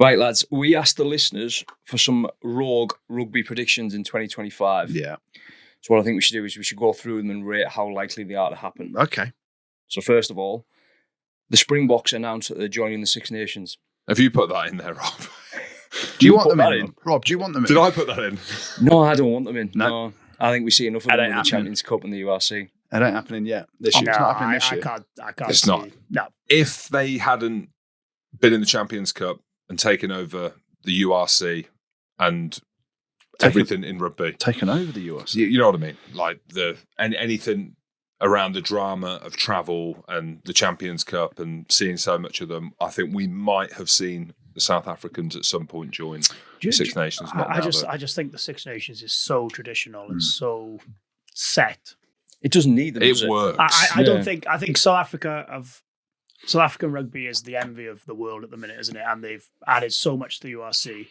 Right, lads, we asked the listeners for some rogue rugby predictions in 2025. Yeah. So what I think we should do is we should go through them and rate how likely they are to happen. Okay. So first of all, the Springboks announced that they're joining the Six Nations. Have you put that in there, Rob? Do you want them put in? that Rob, do you want them in? Did I put that in? No, I don't want them in. No. I think we see enough of them in the Champions Cup and the URC. It ain't happening yet. This year. It's not happening this year. I can't It's see. not. No. If they hadn't been in the Champions Cup and taken over the URC and everything in rugby, Taken over the URC. you know what I mean? Like anything around the drama of travel and the Champions Cup and seeing so much of them, I think we might have seen the South Africans at some point join the Six Nations. I just think the Six Nations is so traditional and so set. It doesn't need them, does It it? works. I don't think. I think South African rugby is the envy of the world at the minute, isn't it? And they've added so much to the URC,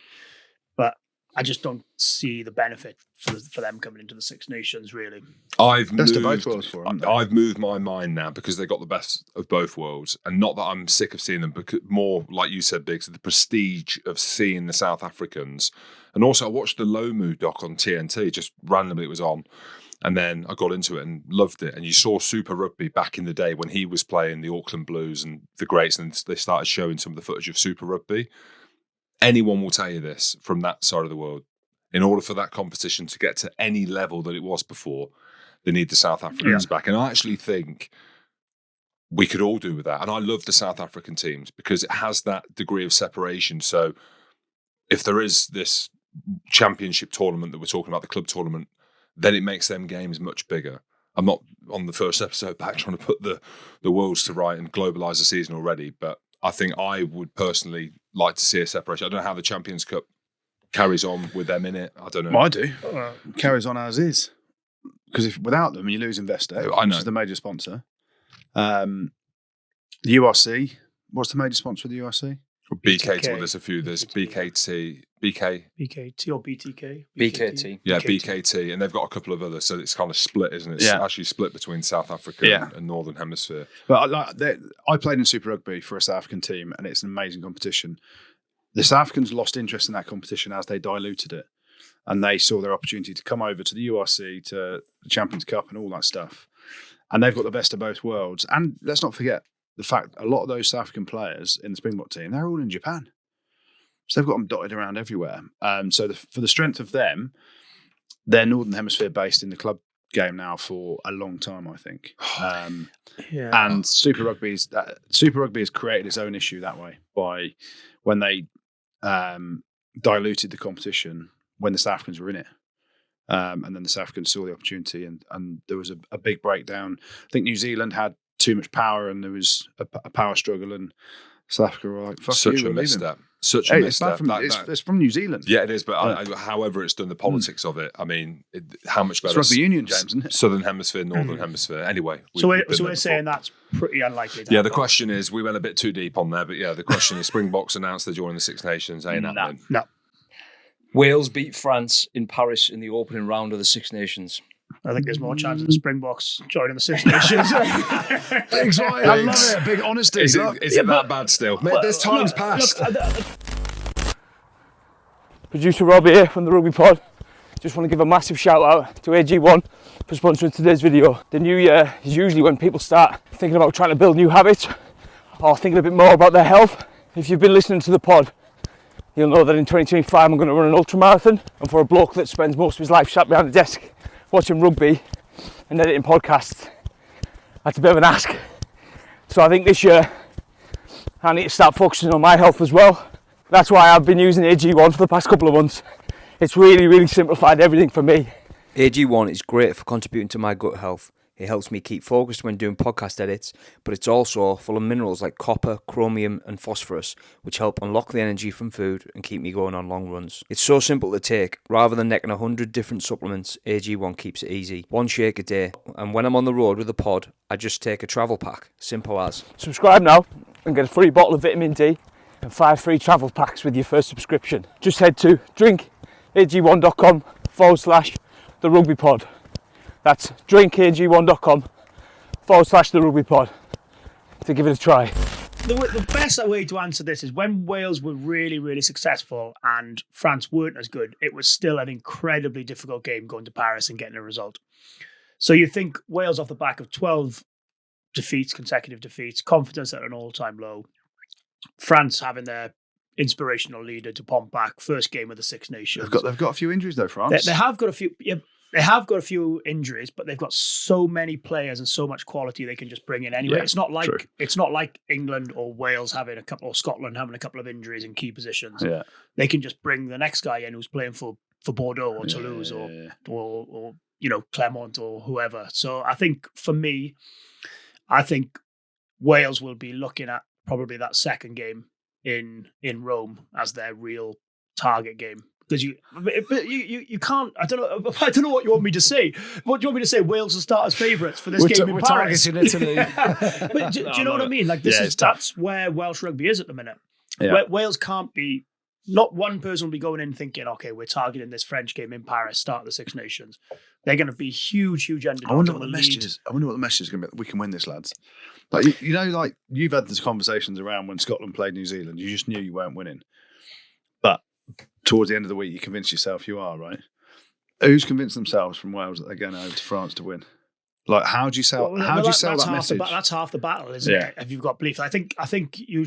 but I just don't see the benefit for them coming into the Six Nations. Really, Best of both worlds for them. I've moved my mind now because they got the best of both worlds, and not that I'm sick of seeing them, but more like you said, Biggs, the prestige of seeing the South Africans. And also, I watched the Lomu doc on TNT. Just randomly, it was on. And then I got into it and loved it. And you saw Super Rugby back in the day when he was playing the Auckland Blues and the Greats, and they started showing some of the footage of Super Rugby. Anyone will tell you this from that side of the world. In order for that competition to get to any level that it was before, they need the South Africans back. And I actually think we could all do with that. And I love the South African teams because it has that degree of separation. So if there is this championship tournament that we're talking about, the club tournament, then it makes them games much bigger. I'm not on the first episode back trying to put the worlds to right and globalise the season already, but I think I would personally like to see a separation. I don't know how the Champions Cup carries on with them in it. I don't know. Well, I do. Carries on as is. Because if without them, you lose Investec, which is the major sponsor. The URC, what's the major sponsor of the URC? BKT. Well, there's a few. There's BKT, BKT or BTK? BKT. Yeah, BKT. And they've got a couple of others. So it's kind of split, isn't it? It's actually split between South Africa and Northern Hemisphere. But I played in Super Rugby for a South African team, and it's an amazing competition. The South Africans lost interest in that competition as they diluted it. And they saw their opportunity to come over to the URC, to the Champions Cup and all that stuff. And they've got the best of both worlds. And let's not forget the fact a lot of those South African players in the Springbok team, they're all in Japan. So they've got them dotted around everywhere. So for the strength of them, they're Northern Hemisphere based in the club game now for a long time, I think. And Super Rugby has created its own issue that way by when they diluted the competition when the South Africans were in it. And then the South Africans saw the opportunity and there was a big breakdown. I think New Zealand had too much power and there was a power struggle, and South Africa were like, fuck Such you, a misstep. Such a it's misstep. It's from New Zealand. Yeah, it is. But however it's done, the politics of it, I mean, how much better? It's Rugby Union, James, isn't it? Southern Hemisphere, Northern Hemisphere. Anyway. So we're saying that's pretty unlikely to Yeah, happen. the question is, we went a bit too deep on there, but yeah, the question is, Springboks announced they're joining the Six Nations. Ain't happening. No. Wales beat France in Paris in the opening round of the Six Nations. I think there's more chance of the Springboks joining the Six Nations. I love it. Big honesty. Is it that bad still? Mate, there's times past. Producer Rob here from the Rugby Pod. Just want to give a massive shout out to AG1 for sponsoring today's video. The new year is usually when people start thinking about trying to build new habits or thinking a bit more about their health. If you've been listening to the pod, you'll know that in 2025 I'm going to run an ultra marathon, and for a bloke that spends most of his life sat behind a desk watching rugby and editing podcasts, that's a bit of an ask. So I think this year I need to start focusing on my health as well. That's why I've been using AG1 for the past couple of months. It's really simplified everything for me. AG1 is great for contributing to my gut health. It helps me keep focused when doing podcast edits, but it's also full of minerals like copper, chromium and phosphorus, which help unlock the energy from food and keep me going on long runs. It's so simple to take. Rather than necking 100 different supplements, AG1 keeps it easy. One shake a day, and when I'm on the road with the pod, I just take a travel pack. Simple as. Subscribe now and get a free bottle of vitamin D and 5 free travel packs with your first subscription. Just head to drinkag1.com/the rugby pod. That's drinkag1.com/the rugby pod to give it a try. the best way to answer this is when Wales were really, really successful and France weren't as good, it was still an incredibly difficult game going to Paris and getting a result. So you think Wales off the back of 12 defeats, consecutive defeats, confidence at an all-time low, France having their inspirational leader to pump back, first game of the Six Nations. They've got a few injuries though, France. They have got a few. Yeah, they have got a few injuries, but they've got so many players and so much quality they can just bring in anyway. Yeah, it's not like true. it's not like England or Wales having a couple, or Scotland having a couple of injuries in key positions. Yeah, They can just bring the next guy in who's playing for Bordeaux or Toulouse or Clermont or whoever. So I think for me, Wales will be looking at probably that second game in Rome as their real target game. Because you can't. I don't know what you want me to say. What do you want me to say? Wales will start as favourites for this game in Paris. We're targeting Italy. But do you know what I mean? Like that's where Welsh rugby is at the minute. Yeah. Wales can't be. Not one person will be going in thinking, okay, we're targeting this French game in Paris, start of the Six Nations. They're going to be huge underdogs. I wonder what the message is. I wonder what the message is going to be. We can win this, lads. Like like you've had these conversations around when Scotland played New Zealand. You just knew you weren't winning, but towards the end of the week, you convince yourself you are, right? Who's convinced themselves from Wales that they're going over to France to win? Like, how do you sell? How do you sell that message? That's half the battle, isn't it? If you've got belief, I think you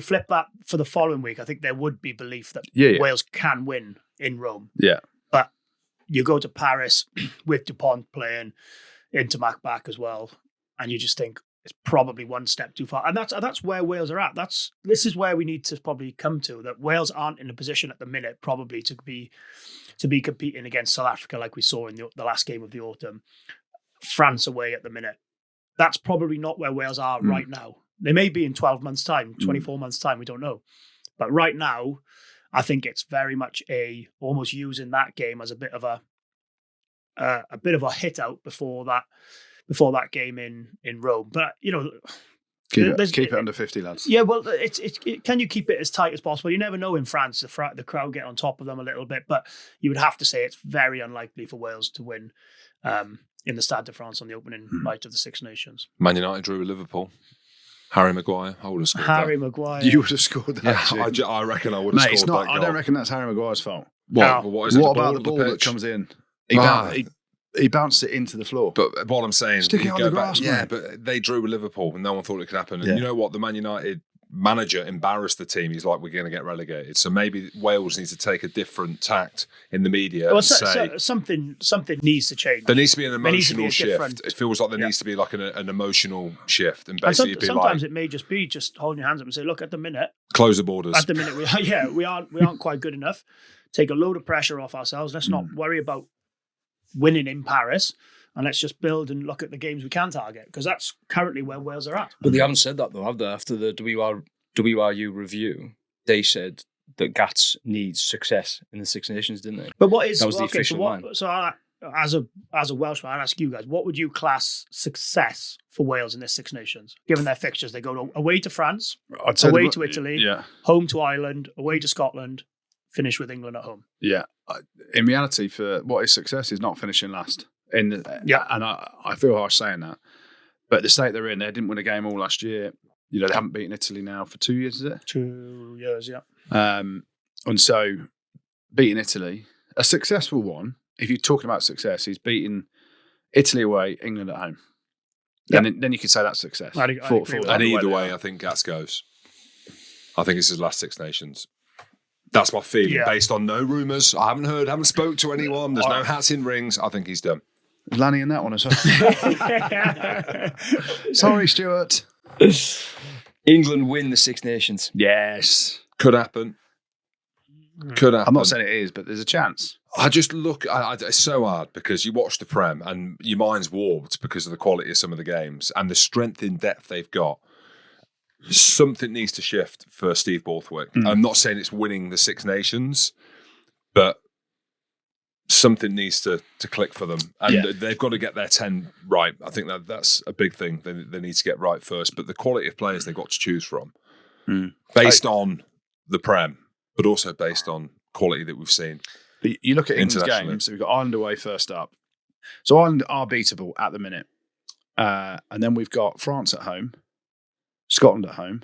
flip that for the following week. I think there would be belief that Wales can win in Rome. Yeah, but you go to Paris with Dupont playing, Intermac back as well, and you just think it's probably one step too far. And that's where Wales are at. This is where we need to probably come to, that Wales aren't in a position at the minute probably to be competing against South Africa like we saw in the last game of the autumn. France away at the minute. That's probably not where Wales are right now. They may be in 12 months' time, 24 months' time, we don't know. But right now, I think it's very much almost using that game as a bit of a hit out before that game in Rome. But keep it under 50, lads. Yeah, well, can you keep it as tight as possible? You never know in France. The crowd get on top of them a little bit, but you would have to say it's very unlikely for Wales to win in the Stade de France on the opening night of the Six Nations. Man United drew with Liverpool. Harry Maguire, I would have scored Harry that. Maguire. You would have scored that. Yeah, I reckon I would have scored that goal. I don't reckon that's Harry Maguire's fault. What is it? What about the ball that comes in? He bounced it into the floor. But what I'm saying, stick it on the grass, yeah, but they drew with Liverpool and no one thought it could happen. And you know what? The Man United manager embarrassed the team. He's like, we're going to get relegated. So maybe Wales needs to take a different tact in the media and say... something needs to change. There needs to be an emotional shift. It feels like there needs to be like an emotional shift. And basically sometimes it may just be holding your hands up and say, look, at the minute... Close the borders. At the minute, we aren't quite good enough. Take a load of pressure off ourselves. Let's not worry about winning in Paris. And let's just build and look at the games we can target, because that's currently where Wales are at. But they haven't said that though, have they? After the WRU review, they said that Gats needs success in the Six Nations, didn't they? But that was the official line. So as a Welshman, I'd ask you guys, what would you class success for Wales in this Six Nations? Given their fixtures, they go away to France, away to Italy, home to Ireland, away to Scotland, finish with England at home. Yeah. In reality, for what is success is not finishing last. And I feel harsh saying that, but the state they're in, they didn't win a game all last year. They haven't beaten Italy now for 2 years, is it? 2 years, yeah. And so beating Italy, a successful one. If you're talking about success, he's beating Italy away, England at home. Yep. And then you could say that's success. And either way, I think Gats goes. I think it's his last Six Nations. That's my feeling, based on no rumours. I haven't spoke to anyone. There's no hats in rings. I think he's done. Lanny in that one as well. Sorry, Stuart. England win the Six Nations. Yes. Could happen. I'm not saying it is, but there's a chance. I just look, it's so hard because you watch the Prem and your mind's warped because of the quality of some of the games and the strength in depth they've got. Something needs to shift for Steve Borthwick. I'm not saying it's winning the Six Nations, but something needs to click for them. And they've got to get their 10 right. I think that's a big thing they need to get right first. But the quality of players they've got to choose from, based on the Prem, but also based on quality that we've seen. But you look at England's games, so we've got Ireland away first up. So Ireland are beatable at the minute. And then we've got France at home, Scotland at home,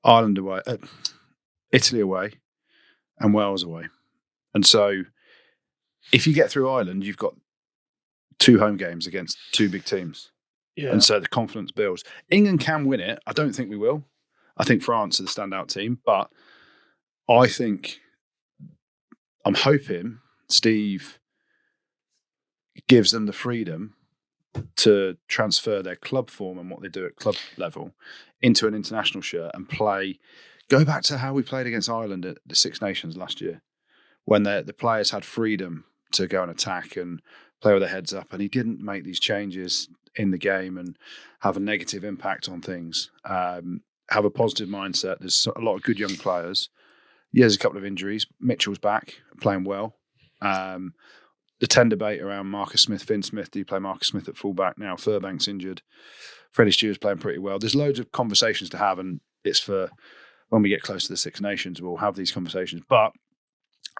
Ireland away, Italy away, and Wales away. And so if you get through Ireland, you've got 2 home games against 2 big teams. Yeah. And so the confidence builds. England can win it. I don't think we will. I think France are the standout team. But I'm hoping Steve gives them the freedom to transfer their club form and what they do at club level into an international shirt and go back to how we played against Ireland at the Six Nations last year, when the players had freedom to go and attack and play with their heads up, and he didn't make these changes in the game and have a negative impact on things. Have a positive mindset. There's a lot of good young players. Yeah, there's a couple of injuries. Mitchell's back, playing well. The 10 debate around Marcus Smith, Finn Smith, do you play Marcus Smith at fullback now? Furbank's injured. Freddie Stewart's playing pretty well. There's loads of conversations to have, and it's for when we get close to the Six Nations, we'll have these conversations. But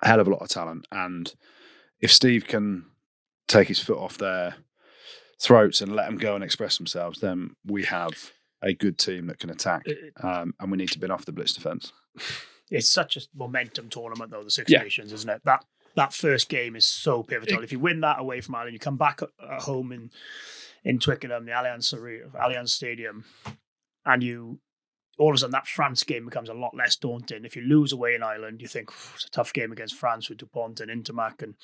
a hell of a lot of talent. And if Steve can take his foot off their throats and let them go and express themselves, then we have a good team that can attack. And we need to bin off the blitz defence. It's such a momentum tournament, though, the Six Yeah. Nations, isn't it? That first game is so pivotal. If you win that away from Ireland, you come back at home in Twickenham, the Allianz Stadium, and you all of a sudden that France game becomes a lot less daunting. If you lose away in Ireland, you think it's a tough game against France with Dupont and Intermac and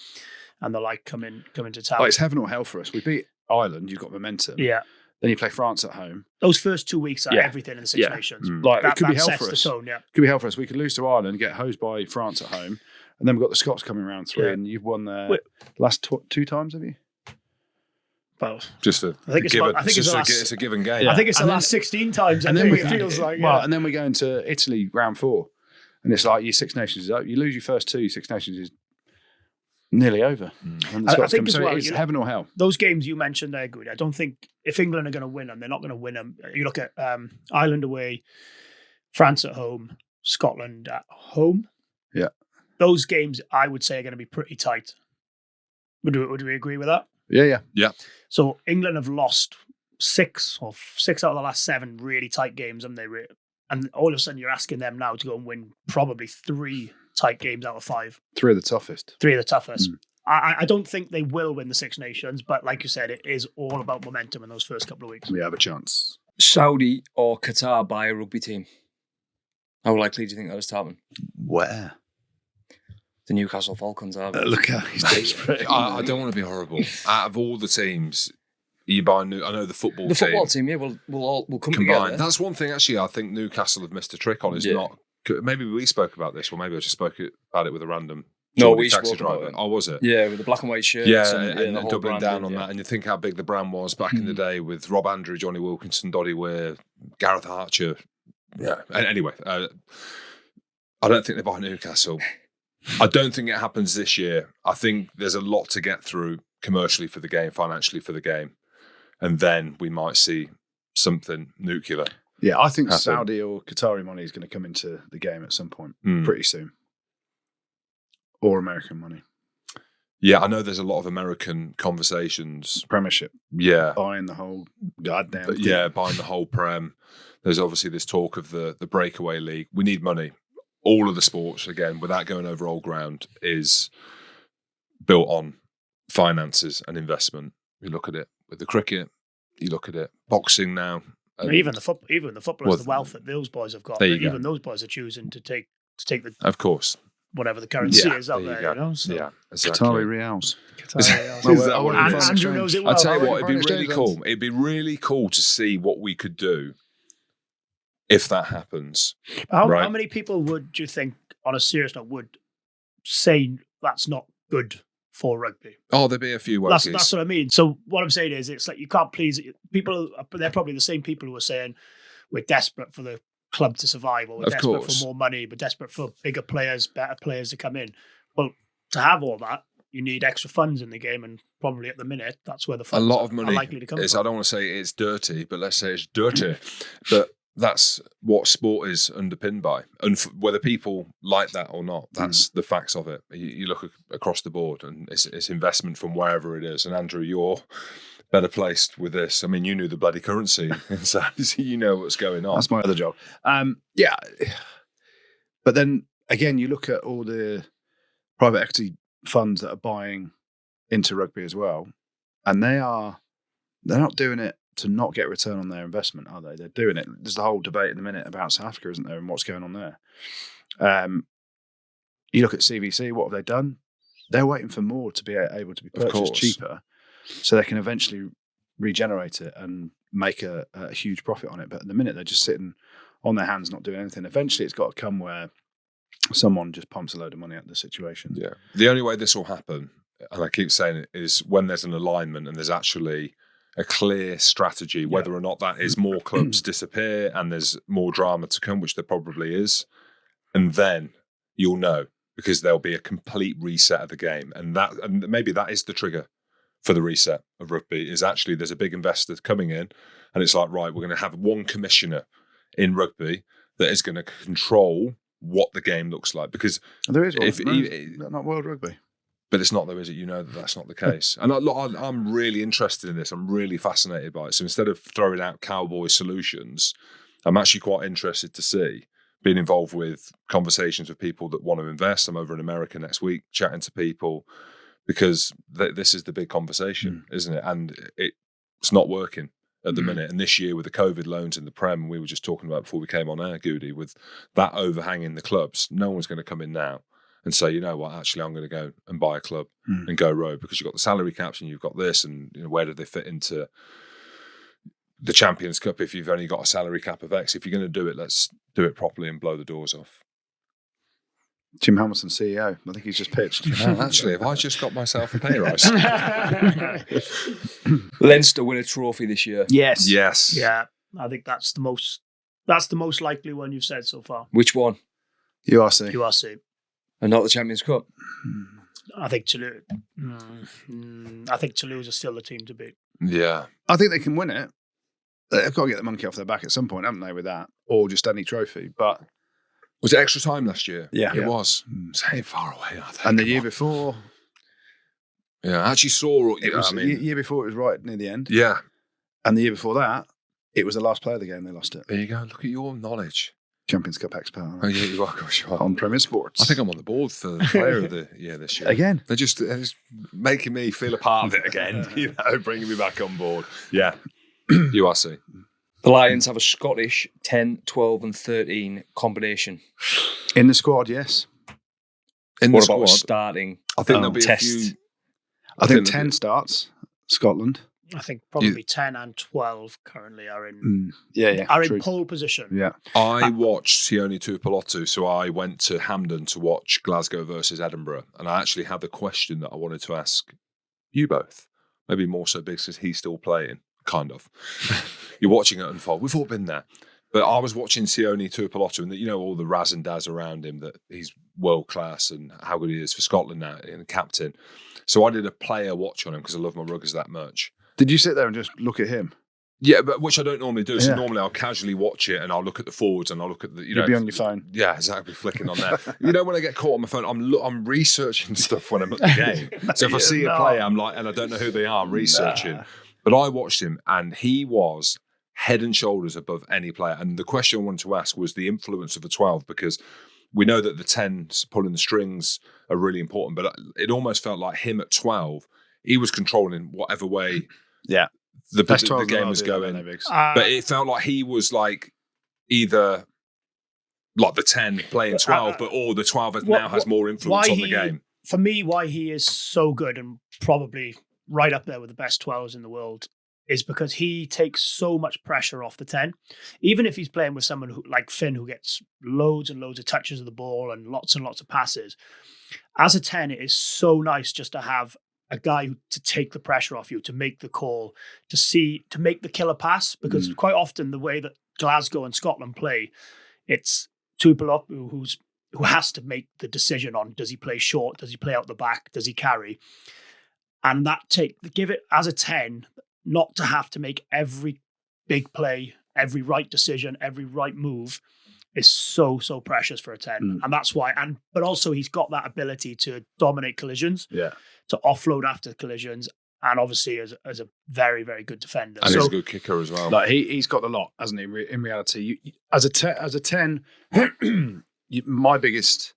the like come into town. Oh, it's heaven or hell for us. We beat Ireland, you've got momentum. Yeah. Then you play France at home. Those first 2 weeks are Yeah. everything in the Six Yeah. Nations. Like, it could be that hell sets for the us. tone, yeah. Could be hell for us. We could lose to Ireland, get hosed by France at home, and then we've got the Scots coming round 3, Yeah. and you've won their Wait. last 2 times, have you? Well, Just it's a given game. I think it's the And then- last 16 times. And then it feels like. well, Yeah. and then we go into Italy round 4, and it's like your Six Nations is up. You lose your first 2, Six Nations is nearly over. And the I Scots think come. as So well, it's you know, heaven or hell. Those games you mentioned there, good. I don't think if England are going to win them, they're not going to win them. You look at Ireland away, France at home, Scotland at home. Yeah. Those games, I would say, are going to be pretty tight. Would we agree with that? Yeah. So England have lost 6 out of the last 7 really tight games, haven't they? And all of a sudden, you're asking them now to go and win probably 3 tight games out of 5. 3 of the toughest. 3 of the toughest. I don't think they will win the Six Nations, but like you said, it is all about momentum in those first couple of weeks. We have a chance. Saudi or Qatar buy a rugby team? How likely do you think that is to happen? Where? The Newcastle Falcons are. Look how he's desperate. I don't want to be horrible. Out of all the teams, you buy new. I know the football The team football team, yeah, we'll come combined. together. That's one thing actually. I think Newcastle have missed a trick on. Is Yeah. not. Maybe we spoke about this, or maybe I just spoke about it with a random. No, Geordie we taxi spoke about driver. it. Oh, was it? Yeah, with the black and white shirts. Yeah, and and the whole doubling branding, down on yeah. that. And you think how big the brand was back in the day with Rob Andrew, Johnny Wilkinson, Doddy Weir, Gareth Archer. Yeah. And anyway, I don't think they buy Newcastle. I don't think it happens this year. I think there's a lot to get through commercially for the game, financially for the game. And then we might see something nuclear. Yeah, I think happen. Saudi or Qatari money is going to come into the game at some point, Mm. pretty soon. Or American money. Yeah, I know there's a lot of American conversations. Premiership, Yeah. buying the whole goddamn But thing. yeah, buying the whole Prem. There's obviously this talk of the breakaway league. We need money. All of the sports, again, without going over old ground, is built on finances and investment. You look at it with the cricket, you look at it boxing now. and- Even the footballers, Well, the wealth that those boys have got. there you go. Even those boys are choosing to take the Of course. whatever the currency Yeah, is out there there. you You go. know, so Yeah, exactly. Qatari Reals. Is that what it is? Andrew knows it well. I'll tell you Well, what, it'd be foreign really exchange cool. It'd be really cool to see what we could do if that happens. How Right. many people would you think, on a serious note, would say that's not good for rugby? Oh, there'd be a few That's wokies. what I mean. So what I'm saying is, it's like you can't please people. They're probably the same people who are saying we're desperate for the club to survive, or we're Of desperate course. for more money, we're desperate for bigger players, better players to come in. Well, to have all that, you need extra funds in the game, and probably at the minute that's where the A funds lot of are money likely to come is, from. I don't want to say it's dirty, but let's say it's dirty. But that's what sport is underpinned by. And whether people like that or not, that's the facts of it. You look across the board and it's investment from wherever it is. And Andrew, you're better placed with this. I mean, you knew the bloody currency, so you know what's going on. That's my other job. Yeah. But then again, you look at all the private equity funds that are buying into rugby as well, and they're not doing it to not get return on their investment, are they? They're doing it. There's the whole debate in a minute about South Africa, isn't there, and what's going on there. You look at CVC, what have they done? They're waiting for more to be able to be purchased cheaper, so they can eventually regenerate it and make a huge profit on it. But at the minute, they're just sitting on their hands, not doing anything. Eventually, it's got to come where someone just pumps a load of money out of the situation. Yeah. The only way this will happen, and I keep saying it, is when there's an alignment and there's actually a clear strategy, whether or not that is more clubs disappear and there's more drama to come, which there probably is. And then you'll know, because there'll be a complete reset of the game. And maybe that is the trigger for the reset of rugby, is actually there's a big investor coming in and it's like, right, we're going to have one commissioner in rugby that is going to control what the game looks like. Because there is one, not World Rugby. But it's not, though, is it? You know that's not the case. And I'm really interested in this. I'm really fascinated by it. So instead of throwing out cowboy solutions, I'm actually quite interested to see, being involved with conversations with people that want to invest. I'm over in America next week chatting to people, because this is the big conversation, isn't it? And it's not working at the minute. And this year with the COVID loans in the Prem, we were just talking about before we came on air, Goody, with that overhanging the clubs, no one's going to come in now and say, you know what, actually I'm going to go and buy a club and go rogue, because you've got the salary caps and you've got this, and where do they fit into the Champions Cup if you've only got a salary cap of X? If you're going to do it, let's do it properly and blow the doors off. Jim Hamilton, CEO. I think he's just pitched. Actually, have I just got myself a pay rise? Leinster win a trophy this year. Yes. Yeah, I think that's the most likely one you've said so far. Which one? URC. And not the Champions Cup? I think Toulouse. I think Toulouse are still the team to beat. Yeah. I think they can win it. They've got to get the monkey off their back at some point, haven't they, with that? Or just any trophy. But was it extra time last year? Yeah. It was. It's ain't far away, I think. And the year before... Yeah, I actually saw... year before, it was right near the end. Yeah. And the year before that, it was the last play of the game, they lost it. There you go. Look at your knowledge. Champions Cup expert. Oh, yeah, you are. Gosh, you are. On Premier Sports. I think I'm on the board for the player of the year this year. Again. They're just making me feel a part of it again, bringing me back on board. Yeah. URC. The Lions have a Scottish 10, 12 and 13 combination. In the squad, yes. What about starting I think there'll be test? a few... I think 10 starts, Scotland. I think probably 10 and 12 currently are in in pole position. Yeah. I watched Sione Tuipulotu, so I went to Hampden to watch Glasgow versus Edinburgh, and I actually had the question that I wanted to ask you both. Maybe more so because he's still playing, kind of. You're watching it unfold. We've all been there. But I was watching Sione Tuipulotu, and all the raz and daz around him, that he's world class and how good he is for Scotland now, and captain. So I did a player watch on him because I love my ruggers that much. Did you sit there and just look at him? Yeah, but which I don't normally do. So normally I'll casually watch it and I'll look at the forwards and I'll look at the, You'll be on your phone. Yeah, exactly, flicking on there. When I get caught on my phone, I'm researching stuff when I'm at the game. So if I see a player, I'm like, and I don't know who they are, I'm researching. But I watched him and he was head and shoulders above any player. And the question I wanted to ask was the influence of the 12, because we know that the 10s pulling the strings are really important, but it almost felt like him at 12, he was controlling whatever way the game was going. But it felt like he was like either like the 10 playing 12, or the 12 now has more influence on the game. For me, why he is so good and probably right up there with the best 12s in the world is because he takes so much pressure off the 10. Even if he's playing with someone like Finn, who gets loads and loads of touches of the ball and lots of passes. As a 10, it is so nice just to have a guy to take the pressure off you, to make the call, to make the killer pass, because quite often the way that Glasgow and Scotland play, it's Tuipulotu who has to make the decision on, does he play short, does he play out the back, does he carry? And give it as a 10, not to have to make every big play, every right decision, every right move is so precious for a 10. And that's why, but also he's got that ability to dominate collisions, to offload after collisions, and obviously as a very, very good defender. And he's a good kicker as well. Like he's got the lot, hasn't he? In reality, as a 10, my biggest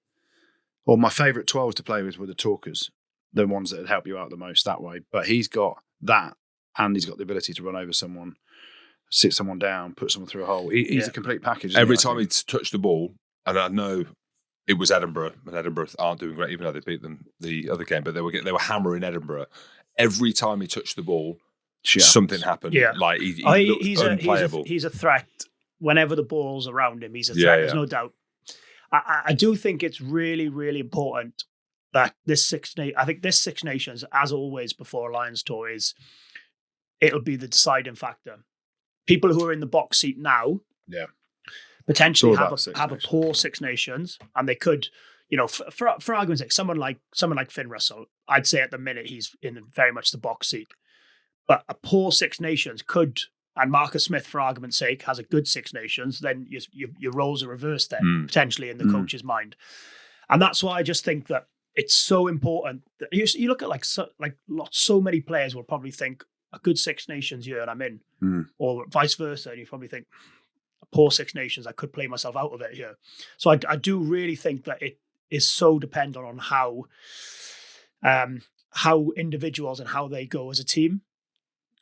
or my favourite 12s to play with were the talkers, the ones that would help you out the most that way. But he's got that, and he's got the ability to run over someone, sit someone down, put someone through a hole. He's a complete package. Every time he touched the ball, and I know it was Edinburgh, and Edinburgh aren't doing great, even though they beat them the other game, but they were hammering Edinburgh. Every time he touched the ball, something happened. Yeah. Like he looked unplayable. He's a threat. Whenever the ball's around him, he's a threat. There's no doubt. I do think it's really, really important that this Six Nations, as always before Lions tour, it'll be the deciding factor. People who are in the box seat now, potentially have a poor Six Nations, and they could, for argument's sake, someone like Finn Russell, I'd say at the minute he's in very much the box seat, but a poor Six Nations could. And Marcus Smith, for argument's sake, has a good Six Nations, then your roles are reversed then, potentially in the coach's mind. And that's why I just think that it's so important. That you look at so many players will probably think a good Six Nations year and I'm in, or vice versa. And you probably think a poor Six Nations, I could play myself out of it here. So I do really think that it is so dependent on how individuals and how they go as a team.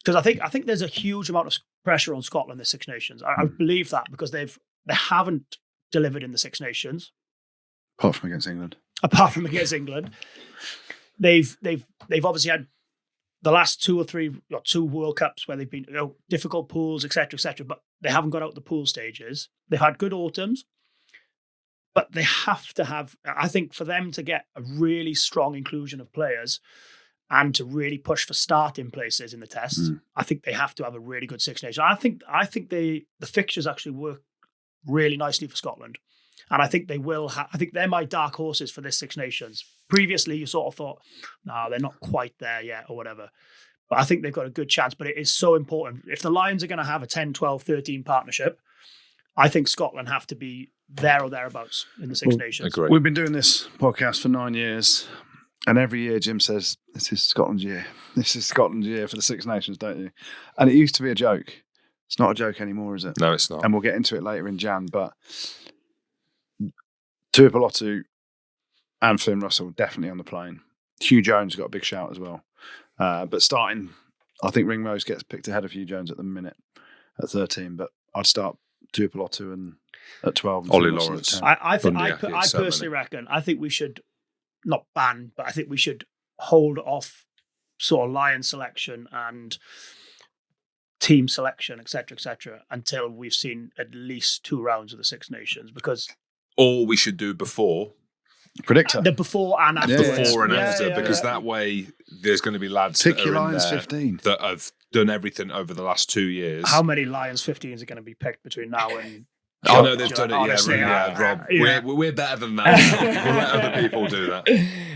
Because I think there's a huge amount of pressure on Scotland, the Six Nations. I believe that because they haven't delivered in the Six Nations, apart from against England. They've obviously had the last 2 or 3 or 2 World Cups where they've been difficult pools, etc., but they haven't got out the pool stages. They've had good autumns, but they have to have. I think for them to get a really strong inclusion of players. And to really push for starting places in the tests, I think they have to have a really good Six Nations. I think the fixtures actually work really nicely for Scotland, and I think they will. I think they're my dark horses for this Six Nations. Previously, you sort of thought, no, they're not quite there yet, or whatever. But I think they've got a good chance. But it is so important if the Lions are going to have a 10, 12, 13 partnership. I think Scotland have to be there or thereabouts in the Six Nations. Agree. We've been doing this podcast for 9 years. And every year Jim says, this is Scotland's year. This is Scotland's year for the Six Nations, don't you? And it used to be a joke. It's not a joke anymore, is it? No, it's not. And we'll get into it later in Jan. But Tuipulotu and Finn Russell definitely on the plane. Hugh Jones got a big shout as well. But starting, I think Ringrose gets picked ahead of Hugh Jones at the minute at 13. But I'd start Tuipulotu and at 12. And Ollie Lawrence. I personally reckon, I think we should not ban, but I think we should hold off sort of Lion selection and team selection, etc., until we've seen at least 2 rounds of the Six Nations. Because or we should do before predictor, the before and after, because that way there's going to be lads pick that your are in Lions there 15 that have done everything over the last 2 years. How many Lions 15s are going to be picked between now and? I know they've done it. Honestly, Rob. Yeah. We're better than that. We'll let other people do that.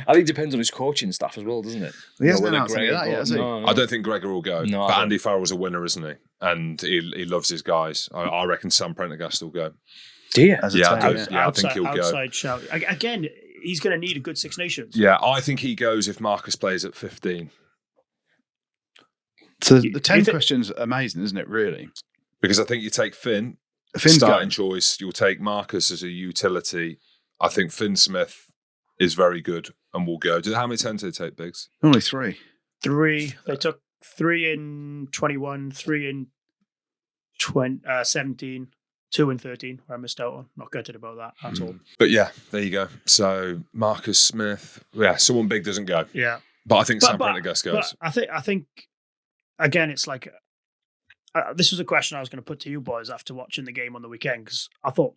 I think it depends on his coaching staff as well, doesn't it? He hasn't announced any of that yet, has he? I don't think Gregor will go. No, but Andy Farrell's a winner, isn't he? And he loves his guys. I reckon Sam Prendergast will go. Do you? I think he'll go. Outside shout. Again, he's going to need a good Six Nations. Yeah, I think he goes if Marcus plays at 15. So the 10 question's amazing, isn't it, really? Because I think you take Finn's starting choice, you'll take Marcus as a utility. I think Finn Smith is very good and will go. How many 10s did they take, Biggs? Only 3. 3. They took 3 in 21, 3 in 17, 2 in 13, where I missed out on. Not gutted about that at all. But yeah, there you go. So Marcus Smith, someone big doesn't go. Yeah. But I think Sam Prendergast goes. But I think, again, it's like, this was a question I was going to put to you boys after watching the game on the weekend, because I thought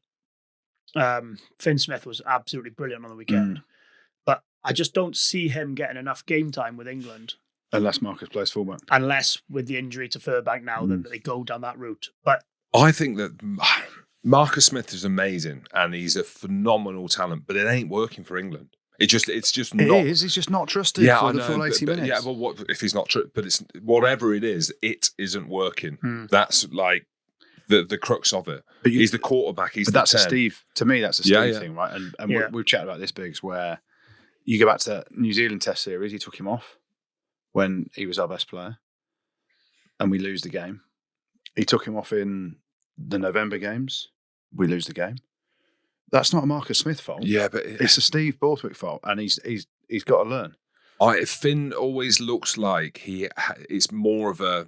Finn Smith was absolutely brilliant on the weekend. But I just don't see him getting enough game time with England. Unless Marcus plays fullback. Unless with the injury to Furbank now that they go down that route. But I think that Marcus Smith is amazing and he's a phenomenal talent, but it ain't working for England. It's just not. It is. He's just not trusted for the full 80 minutes. Yeah, well, what if he's not true? But it's whatever it is, it isn't working. That's like the crux of it. But he's the quarterback. He's that's 10. a Steve. To me, that's a Steve thing, right? And we've chatted about this, Biggs, where you go back to that New Zealand Test series. He took him off. when he was our best player and we lose the game. He took him off in the November games. We lose the game. That's not a Marcus Smith fault. Yeah, but It's a Steve Borthwick fault, and he's got to learn. Finn always looks like it's more of a.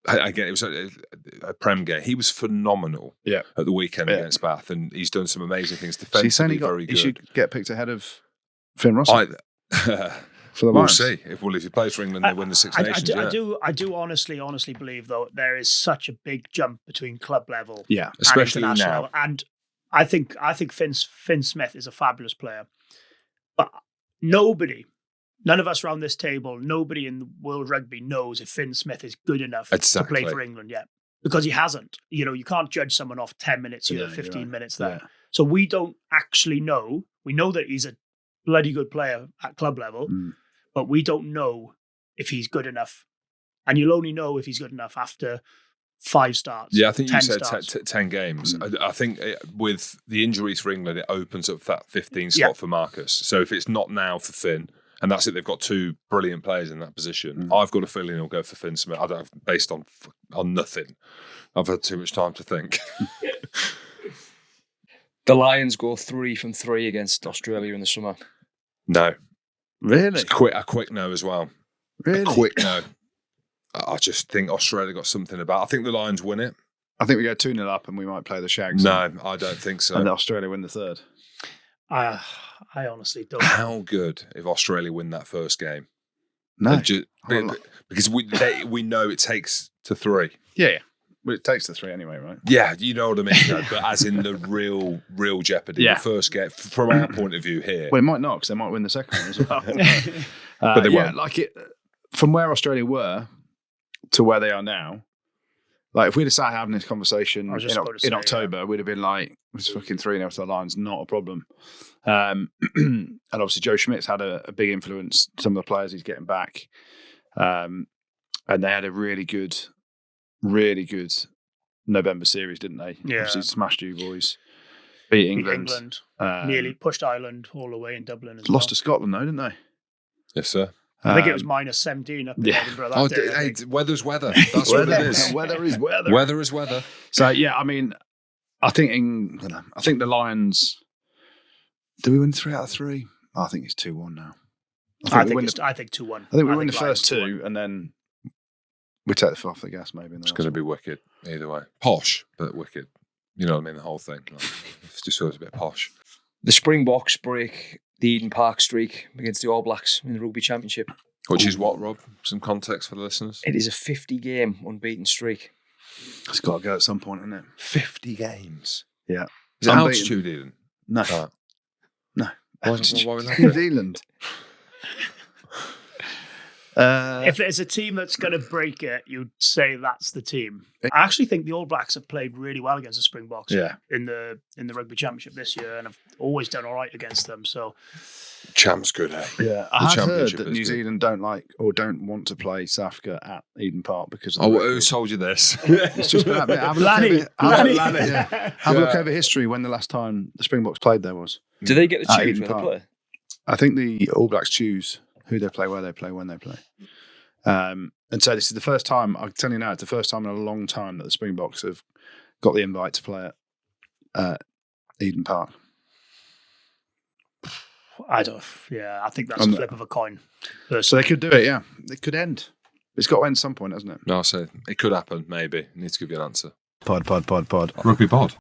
Again, it was a Prem game. He was phenomenal at the weekend against Bath, and he's done some amazing things defensively. Very good. He should get picked ahead of Finn Russell. For the we'll Lions. see. If he plays for England, they win the Six Nations. I do honestly believe, though, there is such a big jump between club level, especially and international now. level. And I think Finn Smith is a fabulous player, but none of us around this table, nobody in world rugby knows if Finn Smith is good enough to play for England yet, because he hasn't. You can't judge someone off 10 minutes here, 15 minutes there. Yeah. So we don't actually know. We know that he's a bloody good player at club level, but we don't know if he's good enough. And you'll only know if he's good enough after 5 starts. Yeah, I think you said 10 games. I think with the injuries for England, it opens up that 15 slot for Marcus. So if it's not now for Finn, and that's it, they've got 2 brilliant players in that position. I've got a feeling he'll go for Finn Smith. I don't based on nothing. I've had too much time to think. The Lions go 3 from 3 against Australia in the summer. No. Really? It's a quick no as well. Really? A quick no. I just think Australia got something about. I think the Lions win it. I think we go 2-0 up and we might play the Shags. No, I don't think so. And Australia win the third. I honestly don't. How good if Australia win that first game? No. Because we know it takes to 3. Yeah. Well, it takes the 3 anyway, right? Yeah, you know what I mean. But as in the real jeopardy, the first game, from our point of view here. Well, it might not, because they might win the second one as well. But they won't. From where Australia were to where they are now, like if we'd have started having this conversation in October, we'd have been like, it's fucking 3-0 to the Lions, not a problem. And obviously Joe Schmidt's had a big influence, some of the players he's getting back. And they had a really good November series, didn't they? Yeah. Obviously smashed you boys. Beat England. Nearly pushed Ireland all the way in Dublin as lost to Scotland though, didn't they? Yes, sir. I think it was -17 up in Edinburgh that day. Hey, weather's weather. That's what it is. Weather is weather. Weather is weather. So I mean, I think the Lions. Do we win 3 out of 3? I think it's 2-1 now. I think 2-1. I think we win the first 2, and then we take the foot off the gas. Maybe it's going to be wicked either way. Posh, but wicked. You know what I mean? The whole thing. It just feels a bit posh. The Springboks break the Eden Park streak against the All Blacks in the Rugby Championship. Which is what, Rob? Some context for the listeners? It is a 50-game unbeaten streak. It's got to go at some point, isn't it? 50 games? Yeah. Is it altitude, Eden? No. No. Why was New Zealand. If there's a team that's going to break it, you'd say that's the team. I actually think the All Blacks have played really well against the Springboks in the Rugby Championship this year, and have always done all right against them. So, Champ's good, eh? Yeah, I had heard that New Zealand don't want to play South Africa at Eden Park because. Who told you this? It's just been happening. Have a look over history when the last time the Springboks played there was. Do they get to choose where they play? I think the All Blacks choose who they play, where they play, when they play. And so this is the first time, I'll tell you now, it's the first time in a long time that the Springboks have got the invite to play at Eden Park. I think that's a flip of a coin. Personally. So they could do it, yeah. It could end. It's got to end some point, hasn't it? No, so it could happen, maybe. It needs to give you an answer. Pod. Rugby pod.